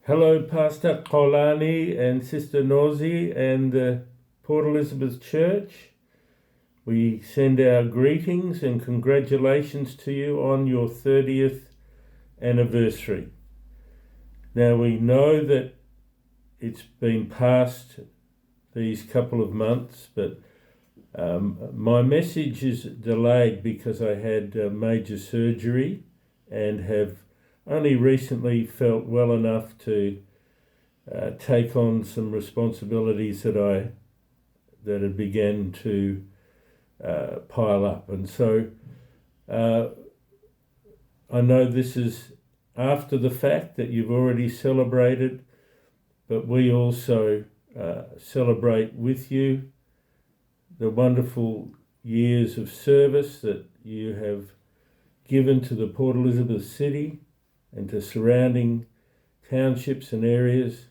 Hello, Pastor Kolani and Sister Nozi and the Port Elizabeth Church. We send our greetings and congratulations to you on your 30th anniversary. Now we know that it's been past these couple of months, but my message is delayed because I had major surgery and have only recently felt well enough to take on some responsibilities that had began to pile up. And so I know this is after the fact that you've already celebrated, but we also celebrate with you the wonderful years of service that you have given to the Port Elizabeth City and to surrounding townships and areas.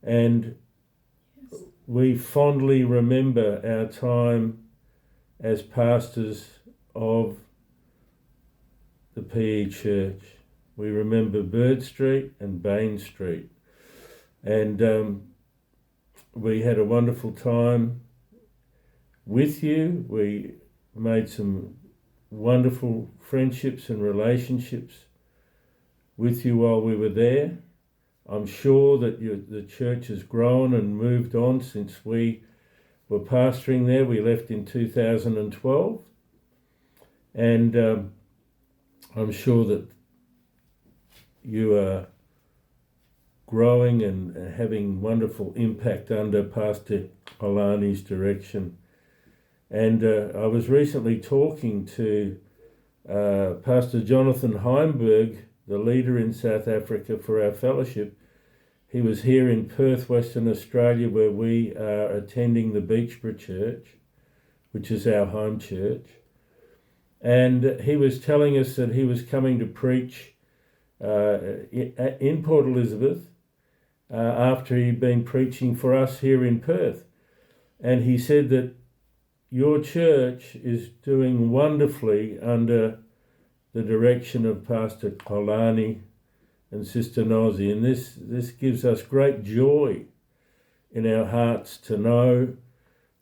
And we fondly remember our time as pastors of the PE Church. We remember Bird Street and Bain Street. And we had a wonderful time with you. We made some wonderful friendships and relationships with you while we were there. I'm sure that the church has grown and moved on since we were pastoring there. We left in 2012. And I'm sure that you are growing and having wonderful impact under Pastor Olani's direction. And I was recently talking to Pastor Jonathan Heimberg, the leader in South Africa for our fellowship. He was here in Perth, Western Australia, where we are attending the Beechborough Church, which is our home church. And he was telling us that he was coming to preach in Port Elizabeth after he'd been preaching for us here in Perth. And he said that your church is doing wonderfully under the direction of Pastor Kolani and Sister Nozi. And this gives us great joy in our hearts to know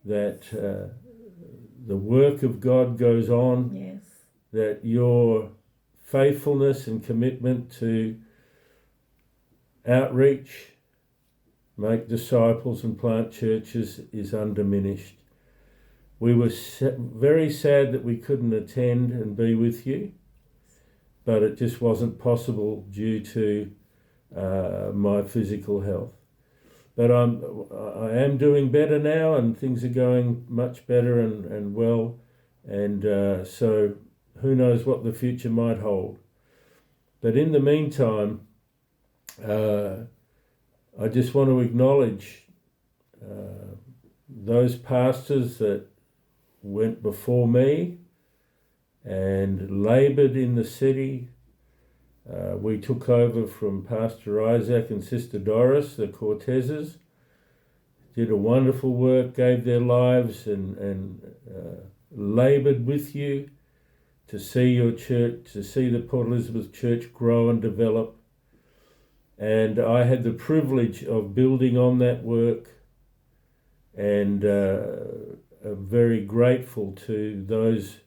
that the work of God goes on, yes, that your faithfulness and commitment to outreach, make disciples and plant churches is undiminished. We were very sad that we couldn't attend and be with you, but it just wasn't possible due to my physical health. But I am doing better now, and things are going much better and well, and so who knows what the future might hold. But in the meantime, I just want to acknowledge those pastors that went before me and laboured in the city. We took over from Pastor Isaac and Sister Doris, the Cortezes, did a wonderful work, gave their lives and laboured with you to see your church, to see the Port Elizabeth Church grow and develop. And I had the privilege of building on that work, and I'm very grateful to those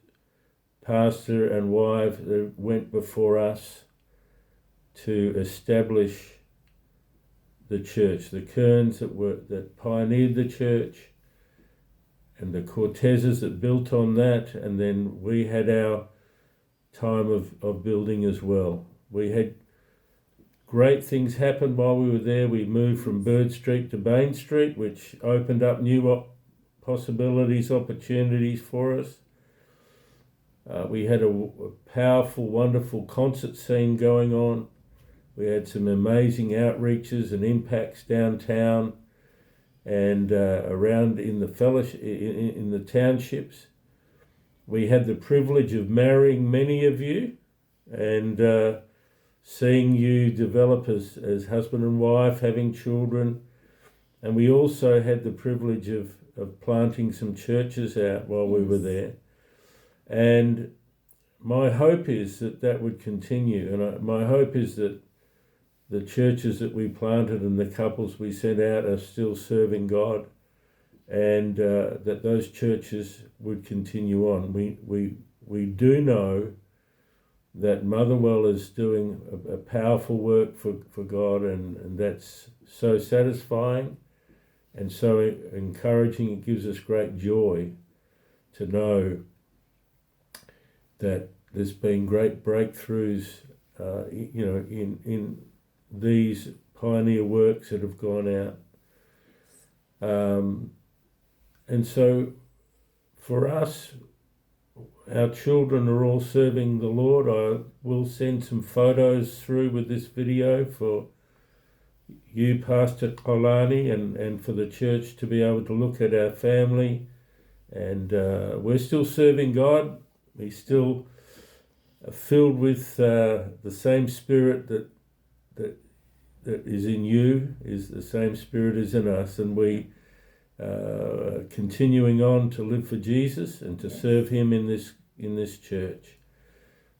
pastor and wife that went before us to establish the church. The Kearns that pioneered the church, and the Cortezes that built on that, and then we had our time of building as well. We had great things happen while we were there. We moved from Bird Street to Bain Street, which opened up new possibilities, opportunities for us. We had a powerful, wonderful concert scene going on. We had some amazing outreaches and impacts downtown and around in the fellowship, in the townships. We had the privilege of marrying many of you and seeing you develop as husband and wife, having children. And we also had the privilege of planting some churches out while we were there. And my hope is that would continue. And my hope is that the churches that we planted and the couples we sent out are still serving God, and that those churches would continue on. We do know that Motherwell is doing a powerful work for God, and that's so satisfying and so encouraging. It gives us great joy to know that there's been great breakthroughs, in these pioneer works that have gone out. And so for us, our children are all serving the Lord. I will send some photos through with this video for you, Pastor Kolani, and for the church to be able to look at our family. And we're still serving God. We still are filled with the same Spirit that is in you, is the same Spirit is in us, and we continuing on to live for Jesus and to serve Him in this church.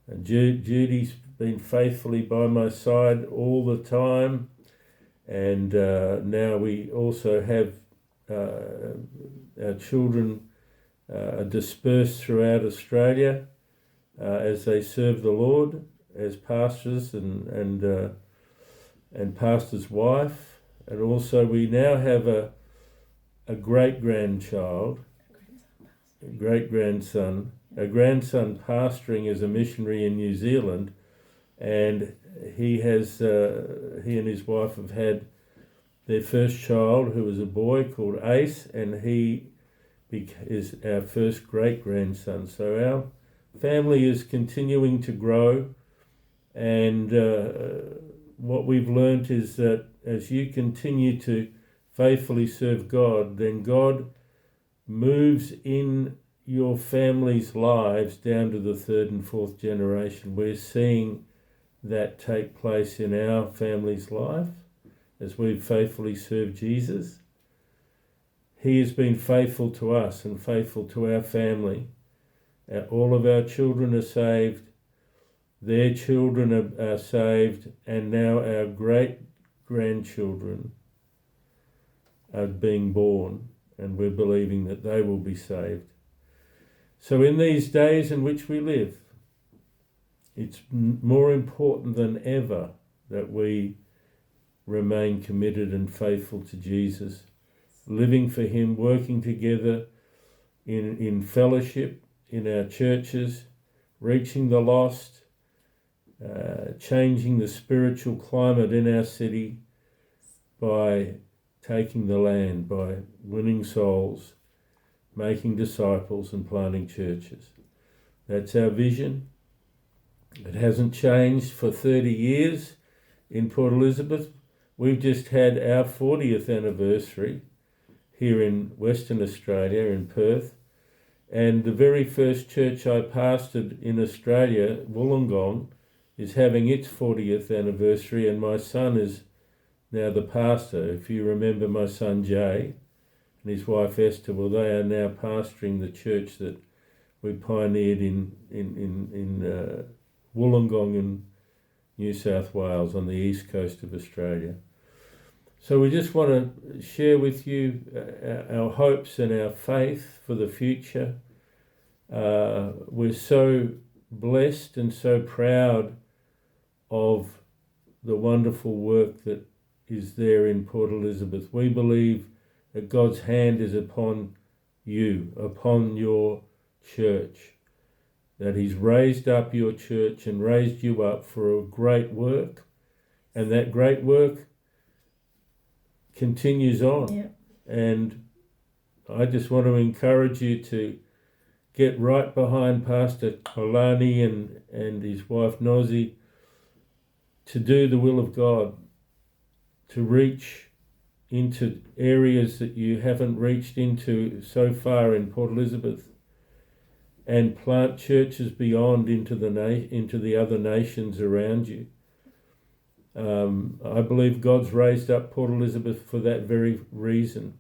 And Judy's been faithfully by my side all the time, and now we also have our children dispersed throughout Australia as they serve the Lord as pastors and pastor's wife, and also we now have a great-grandchild, a great-grandson, a grandson pastoring as a missionary in New Zealand, and he and his wife have had their first child, who was a boy called Ace, and he is our first great-grandson. So our family is continuing to grow, and what we've learnt is that as you continue to faithfully serve God, then God moves in your family's lives down to the third and fourth generation. We're seeing that take place in our family's life as we've faithfully served Jesus. He has been faithful to us and faithful to our family. All of our children are saved, their children are saved, and now our great-grandchildren are being born, and we're believing that they will be saved. So in these days in which we live, it's more important than ever that we remain committed and faithful to Jesus, living for Him, working together in fellowship in our churches, reaching the lost, changing the spiritual climate in our city by taking the land, by winning souls, making disciples and planting churches. That's our vision. It hasn't changed for 30 years in Port Elizabeth. We've just had our 40th anniversary here in Western Australia, in Perth. And the very first church I pastored in Australia, Wollongong, is having its 40th anniversary, and my son is now the pastor. If you remember my son Jay and his wife Esther, well, they are now pastoring the church that we pioneered in Wollongong in New South Wales on the east coast of Australia. So we just want to share with you our hopes and our faith for the future. We're so blessed and so proud of the wonderful work that is there in Port Elizabeth. We believe that God's hand is upon you, upon your church, that He's raised up your church and raised you up for a great work, and that great work continues on. Yeah. And I just want to encourage you to get right behind Pastor Kolani and his wife Nozi to do the will of God, to reach into areas that you haven't reached into so far in Port Elizabeth, and plant churches beyond into the other nations around you. I believe God's raised up Port Elizabeth for that very reason,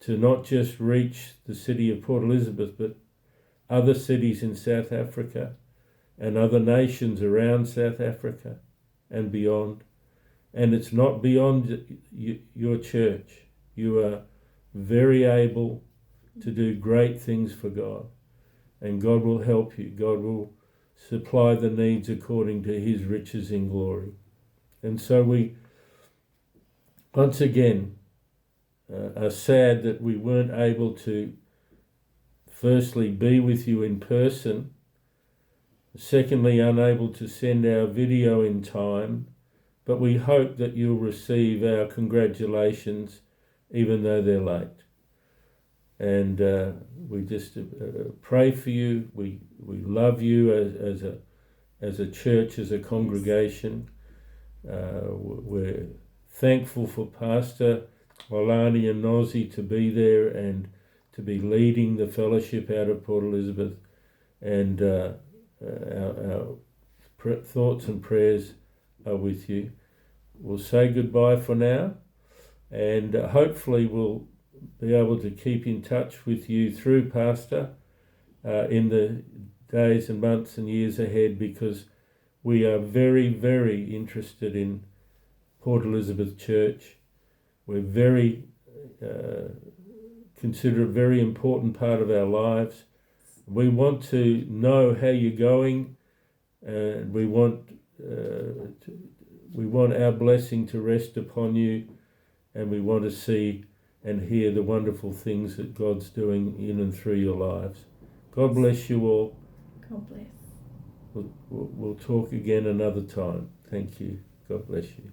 to not just reach the city of Port Elizabeth, but other cities in South Africa and other nations around South Africa and beyond. and it's not beyond your church. You are very able to do great things for God, and God will help you. God will supply the needs according to his riches in glory. And so we, once again, are sad that we weren't able to firstly be with you in person, secondly unable to send our video in time, but we hope that you'll receive our congratulations even though they're late. And we just pray for you. We love you as a church, as a congregation. We're thankful for Pastor Olani and Nosy to be there and to be leading the fellowship out of Port Elizabeth. And our thoughts and prayers are with you. We'll say goodbye for now, and hopefully we'll be able to keep in touch with you through Pastor in the days and months and years ahead, because we are very, very interested in Port Elizabeth Church. We're very consider it a very important part of our lives. We want to know how you're going, and we want our blessing to rest upon you, and we want to see and hear the wonderful things that God's doing in and through your lives. God bless you all. God bless. We'll talk again another time. Thank you. God bless you.